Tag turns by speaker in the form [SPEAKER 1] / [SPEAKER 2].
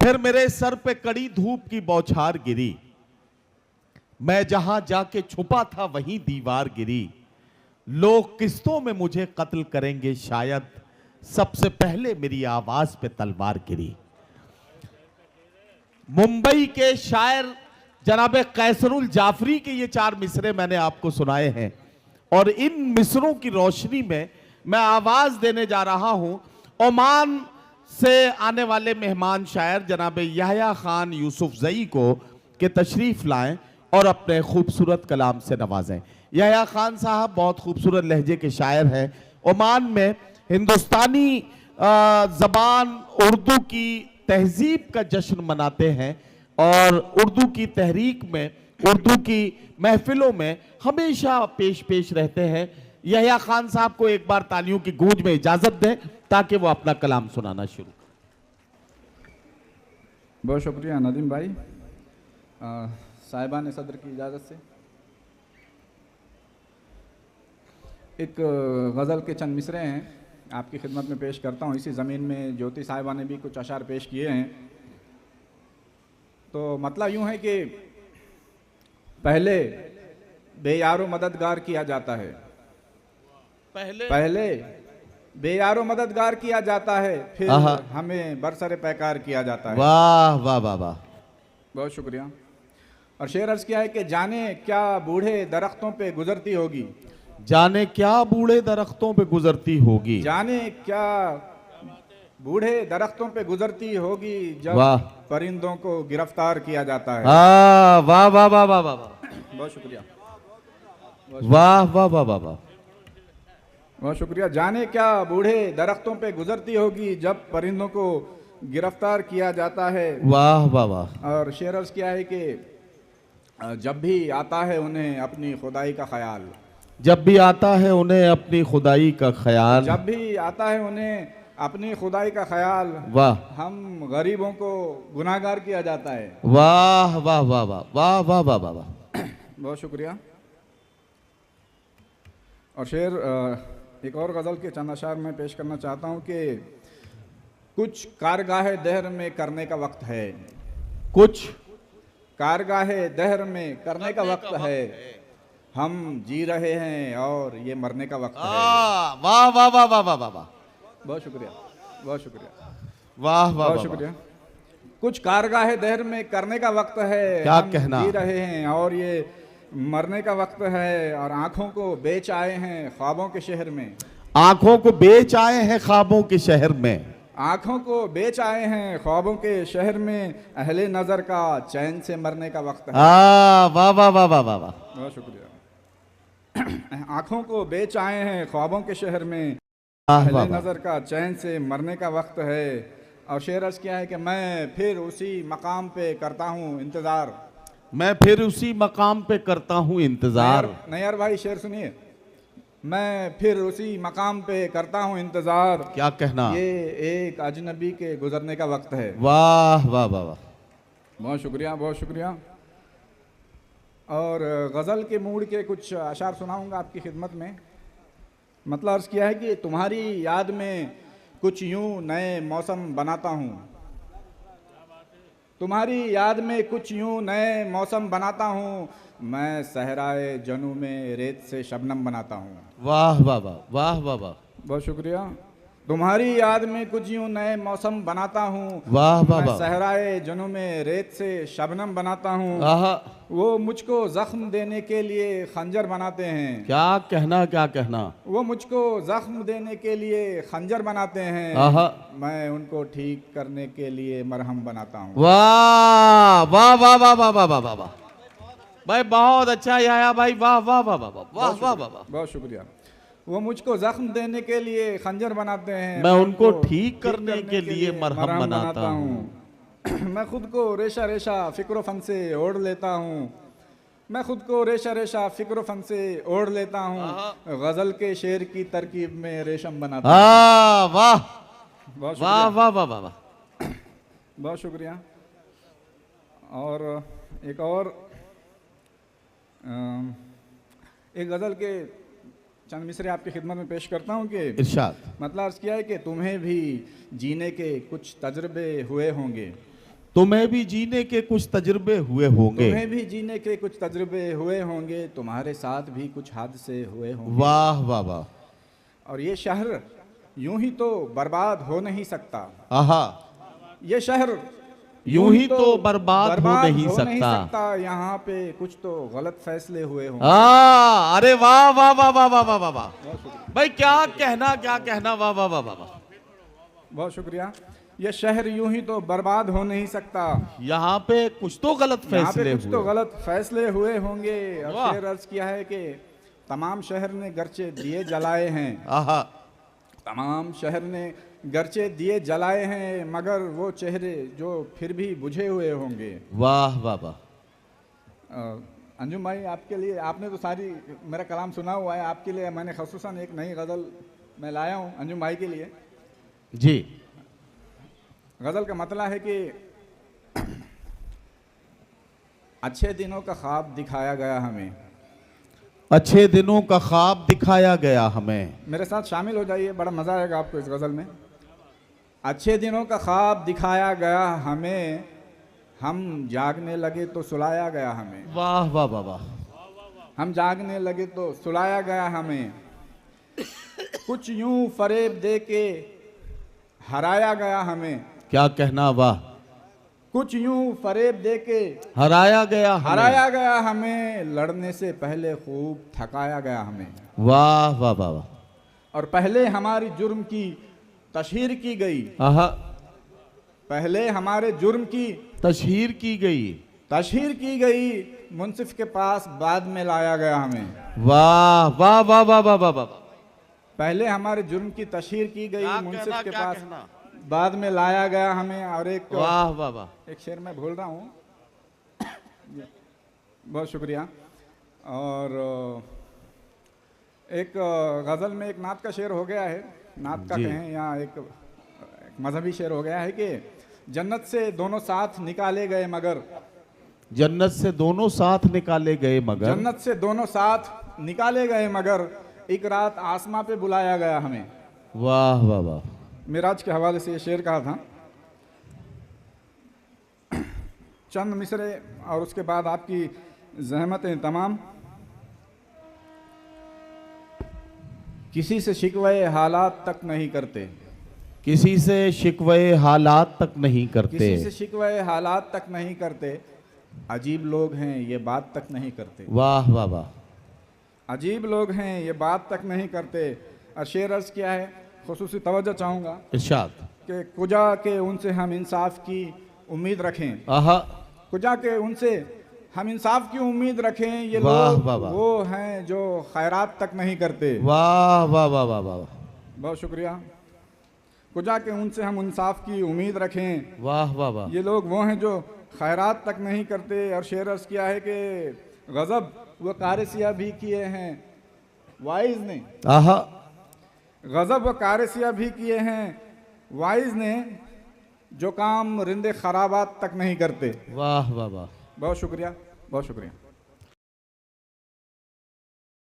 [SPEAKER 1] फिर मेरे सर पे कड़ी धूप की बौछार गिरी, मैं जहां जाके छुपा था वहीं दीवार गिरी। लोग किस्तों में मुझे कत्ल करेंगे शायद, सबसे पहले मेरी आवाज पे तलवार गिरी। मुंबई के शायर जनाब कैसरुल जाफरी के ये 4 मिसरे मैंने आपको सुनाए हैं, और इन मिसरों की रोशनी में मैं आवाज देने जा रहा हूं ओमान से आने वाले मेहमान शायर जनाब याह्या खान यूसुफजई को कि तशरीफ लाएं और अपने खूबसूरत कलाम से नवाजें। याह्या खान साहब बहुत खूबसूरत लहजे के शायर हैं। ओमान में हिंदुस्तानी ज़बान उर्दू की तहजीब का जश्न मनाते हैं और उर्दू की तहरीक में, उर्दू की महफिलों में हमेशा पेश रहते हैं। याह्या खान साहब को एक बार तालियों की गूंज में इजाजत दें ताकि वो अपना कलाम सुनाना शुरू करें।
[SPEAKER 2] बहुत शुक्रिया नदीम भाई। साहिबान सदर की इजाज़त से एक गज़ल के चंद मिसरे हैं आपकी खिदमत में पेश करता हूँ। इसी ज़मीन में ज्योति साहिबा ने भी कुछ अशार पेश किए हैं। तो मतलब यूँ है कि पहले बेयारो मददगार किया जाता है, पहले बेयारो मददगार किया जाता है, फिर हमें बरसरे पैकार किया जाता है।
[SPEAKER 1] वाह वाह वाह वाह,
[SPEAKER 2] बहुत शुक्रिया। और शेर अर्ज किया है कि जाने क्या बूढ़े दरख्तों पे गुजरती होगी,
[SPEAKER 1] जाने क्या बूढ़े दरख्तों पे गुजरती होगी,
[SPEAKER 2] जाने क्या बूढ़े दरख्तों पे गुजरती होगी जब परिंदों को गिरफ्तार किया जाता है।
[SPEAKER 1] वाह वाह वाह वाह वाह वाह,
[SPEAKER 2] बहुत शुक्रिया,
[SPEAKER 1] वाह वाह वाह वाह वाह,
[SPEAKER 2] बहुत शुक्रिया। जाने क्या बूढ़े दरख्तों पे गुजरती होगी जब परिंदों को गिरफ्तार किया जाता है।
[SPEAKER 1] वाह वाह वाह।
[SPEAKER 2] और शेर अर्ज किया है कि जब भी आता है उन्हें अपनी खुदाई का ख्याल,
[SPEAKER 1] जब भी आता है उन्हें अपनी खुदाई का ख्याल,
[SPEAKER 2] जब भी आता है उन्हें अपनी खुदाई का ख्याल,
[SPEAKER 1] वाह,
[SPEAKER 2] हम गरीबों को गुनाहगार किया जाता है।
[SPEAKER 1] वाह वाह वाह वाह वाह वाह वाह वाह वाह,
[SPEAKER 2] बहुत शुक्रिया। और शेर एक और गज़ल के चंद अशार में पेश करना चाहता हूँ कि कुछ कारगाह दहर में करने का वक्त है,
[SPEAKER 1] कुछ
[SPEAKER 2] कारगाह दहर में करने का वक्त है, हम जी रहे हैं और ये मरने का वक्त है।
[SPEAKER 1] वाह वाह वाह वाह वाह वाह,
[SPEAKER 2] बहुत शुक्रिया, बहुत शुक्रिया,
[SPEAKER 1] वाह वाह,
[SPEAKER 2] बहुत शुक्रिया। कुछ कारगाह दहर में करने का वक्त है,
[SPEAKER 1] क्या
[SPEAKER 2] हम
[SPEAKER 1] कहना,
[SPEAKER 2] जी रहे हैं और ये मरने का वक्त है। और आंखों को बेच आए हैं ख्वाबों के शहर में,
[SPEAKER 1] आंखों को बेच आए हैं ख्वाबों के शहर में,
[SPEAKER 2] आंखों को बेच आए हैं ख्वाबों के शहर में, अहले नजर का चैन से मरने का वक्त है।
[SPEAKER 1] वाह वाह वाह वाह वाह वाह,
[SPEAKER 2] बहुत शुक्रिया। आंखों को बेच आए हैं ख्वाबों के शहर में,
[SPEAKER 1] अहले
[SPEAKER 2] नजर का चैन से मरने का वक्त है। और शेर अर्ज किया है कि मैं फिर उसी मकाम पे करता हूँ इंतजार,
[SPEAKER 1] मैं फिर उसी मकाम पे करता हूँ इंतजार।
[SPEAKER 2] नैयर भाई शेर सुनिए, मैं फिर उसी मकाम पे करता हूँ इंतजार,
[SPEAKER 1] क्या कहना,
[SPEAKER 2] ये एक अजनबी के गुजरने का वक्त है।
[SPEAKER 1] वाह वाह वाह वाह,
[SPEAKER 2] बहुत शुक्रिया, बहुत शुक्रिया। और गज़ल के मूड के कुछ अशार सुनाऊंगा आपकी खिदमत में। मतलब अर्ज़ किया है कि तुम्हारी याद में कुछ यूं नए मौसम बनाता हूँ, तुम्हारी याद में कुछ यूं नए मौसम बनाता हूँ, मैं सहराए जनू में रेत से शबनम बनाता हूँ।
[SPEAKER 1] वाह वाह वाह वाह वाह वाह,
[SPEAKER 2] बहुत शुक्रिया। तुम्हारी याद में कुछ यूं नए मौसम बनाता हूँ,
[SPEAKER 1] वाह वाह
[SPEAKER 2] मैं
[SPEAKER 1] वाह,
[SPEAKER 2] सहराए जनू में रेत से शबनम बनाता हूँ। वो मुझको जख्म देने के लिए खंजर बनाते हैं,
[SPEAKER 1] क्या कहना, क्या कहना,
[SPEAKER 2] वो मुझको जख्म देने के लिए खंजर बनाते हैं, मैं उनको ठीक करने के लिए मरहम बनाता हूँ।
[SPEAKER 1] वाह वाह वाह वाह वाह वाह वाह वाह भाई, बहुत अच्छा याह्या भाई, वाह वाह वाह वाह वाह वाह वाह,
[SPEAKER 2] बहुत शुक्रिया। वो मुझको जख्म देने के लिए खंजर बनाते हैं,
[SPEAKER 1] मैं उनको ठीक करने के लिए मरहम बनाता हूँ।
[SPEAKER 2] मैं खुद को रेशा रेशा फिक्र फन से ओढ़ लेता हूँ, मैं खुद को रेशा रेशा फिक्र फन से ओढ़ लेता हूँ, गजल के शेर की तरकीब में रेशम बनाता हूँ।
[SPEAKER 1] वाह
[SPEAKER 2] बहुत
[SPEAKER 1] वाह वाह वाह वाह,
[SPEAKER 2] बहुत शुक्रिया। और एक गज़ल के चंद मिसरे आपकी खिदमत में पेश करता हूँ कि
[SPEAKER 1] इरशाद।
[SPEAKER 2] मतलब अर्ज़ किया है कि तुम्हें भी जीने के कुछ तजर्बे हुए होंगे,
[SPEAKER 1] तुम्हें भी जीने के कुछ तजुर्बे हुए होंगे।
[SPEAKER 2] तुम्हें भी जीने के कुछ तजुर्बे हुए होंगे, तुम्हारे साथ भी कुछ हादसे हुए होंगे।
[SPEAKER 1] वाह वाह वाह।
[SPEAKER 2] और ये शहर यूं ही तो बर्बाद हो नहीं सकता।
[SPEAKER 1] आहा,
[SPEAKER 2] ये शहर
[SPEAKER 1] यूं ही तो बर्बाद हो नहीं सकता।
[SPEAKER 2] यहाँ पे कुछ तो गलत फैसले हुए होंगे।
[SPEAKER 1] अरे वाह वाह वाह वाह वाह वाह वाह वाह भाई, क्या कहना क्या कहना, वाह वाह वाह वाह वाह।
[SPEAKER 2] बहुत शुक्रिया। ये शहर यूं ही तो बर्बाद हो नहीं सकता,
[SPEAKER 1] यहाँ पे कुछ तो गलत
[SPEAKER 2] यहाँ पे
[SPEAKER 1] फैसले
[SPEAKER 2] कुछ तो
[SPEAKER 1] हुए।
[SPEAKER 2] गलत फैसले हुए होंगे। और
[SPEAKER 1] वाह।
[SPEAKER 2] शेर अर्ज किया है कि तमाम शहर ने गर्चे दिए जलाए हैं,
[SPEAKER 1] आहा,
[SPEAKER 2] तमाम शहर ने गर्चे दिए जलाए हैं, मगर वो चेहरे जो फिर भी बुझे हुए होंगे।
[SPEAKER 1] वाह वाह वाह।
[SPEAKER 2] अंजुम भाई, आपके लिए, आपने तो सारी मेरा कलाम सुना हुआ है, आपके लिए मैंने खसूसन एक नई गज़ल मैं लाया हूँ अंजुम भाई के लिए।
[SPEAKER 1] जी।
[SPEAKER 2] गज़ल का मतलब है कि अच्छे दिनों का ख्वाब दिखाया गया हमें।
[SPEAKER 1] अच्छे दिनों का ख्वाब दिखाया गया हमें।
[SPEAKER 2] मेरे साथ शामिल हो जाइए, बड़ा मज़ा आएगा आपको इस गज़ल में। अच्छे दिनों का ख्वाब दिखाया गया हमें, हम जागने लगे तो सुलाया गया हमें।
[SPEAKER 1] वाह वाह वाह वाह।
[SPEAKER 2] हम जागने लगे तो सुलाया गया हमें, कुछ यूं फरेब दे के हराया गया हमें।
[SPEAKER 1] क्या कहना, वाह।
[SPEAKER 2] कुछ यूं फरेब दे के
[SPEAKER 1] हराया गया हमें।
[SPEAKER 2] हराया गया हमें, लड़ने से पहले खूब थकाया गया हमें।
[SPEAKER 1] वाह वाह वाह वाह।
[SPEAKER 2] और पहले हमारी जुर्म की तशहीर की गई।
[SPEAKER 1] आहा,
[SPEAKER 2] पहले हमारे जुर्म की
[SPEAKER 1] तशहीर की गई।
[SPEAKER 2] तशहीर की गई, मुंसिफ के पास बाद में लाया गया हमें।
[SPEAKER 1] वाह वाह वाह वाह वाह वाह वाह।
[SPEAKER 2] पहले हमारे जुर्म की तशहीर की गई,
[SPEAKER 1] क्या
[SPEAKER 2] मुंसिफ
[SPEAKER 1] कहना,
[SPEAKER 2] के
[SPEAKER 1] क्या
[SPEAKER 2] पास
[SPEAKER 1] कहना।
[SPEAKER 2] बाद में लाया गया हमें। और एक
[SPEAKER 1] वाह वाह वाह।
[SPEAKER 2] एक शेर मैं भूल रहा हूँ, बहुत शुक्रिया। और एक गज़ल में एक नात का शेर हो गया है, नात का
[SPEAKER 1] जी।
[SPEAKER 2] कहें या एक मजहबी शेर हो गया है कि जन्नत से दोनों साथ निकाले गए मगर,
[SPEAKER 1] जन्नत से दोनों साथ निकाले गए मगर,
[SPEAKER 2] जन्नत से दोनों साथ निकाले गए मगर, एक रात आसमां पे बुलाया गया हमें।
[SPEAKER 1] वाह वाह वाह।
[SPEAKER 2] मिराज के हवाले से ये शेर कहा था। चंद मिसरे और उसके बाद आपकी ज़हमतें तमाम। किसी से शिकवे हालात तक नहीं करते,
[SPEAKER 1] किसी से शिकवे हालात तक नहीं करते।
[SPEAKER 2] किसी से शिकवे हालात तक नहीं करते, अजीब लोग हैं ये बात तक नहीं करते।
[SPEAKER 1] वाह वाह वाह।
[SPEAKER 2] अजीब लोग हैं ये बात तक नहीं करते। और शेर अर्ज किया है, खुसूसी तवज्जो चाहूँगा
[SPEAKER 1] इरशाद।
[SPEAKER 2] कि कुजा के उनसे हम इंसाफ की उम्मीद रखें।
[SPEAKER 1] आहा,
[SPEAKER 2] कुजा के उनसे हम इंसाफ की उम्मीद रखें, ये
[SPEAKER 1] वाह,
[SPEAKER 2] लोग
[SPEAKER 1] वाह, वाह।
[SPEAKER 2] वो हैं जो खैरात तक नहीं करते।
[SPEAKER 1] वाह वाह वाह वाह वाह।
[SPEAKER 2] बहुत शुक्रिया। कुजा के उनसे हम इंसाफ की उम्मीद रखें,
[SPEAKER 1] वाह वाह वाह।
[SPEAKER 2] ये लोग वो हैं जो खैरात तक नहीं करते। और शेर अर्ज किया है कि गज़ब व कारसिया भी किए हैं वाइज ने।
[SPEAKER 1] आहा,
[SPEAKER 2] गज़ब व कारसिया भी किए हैं वाइज ने, जो काम रिंदे खराबात तक नहीं करते।
[SPEAKER 1] वाह वाह वाह।
[SPEAKER 2] बहुत शुक्रिया, बहुत शुक्रिया।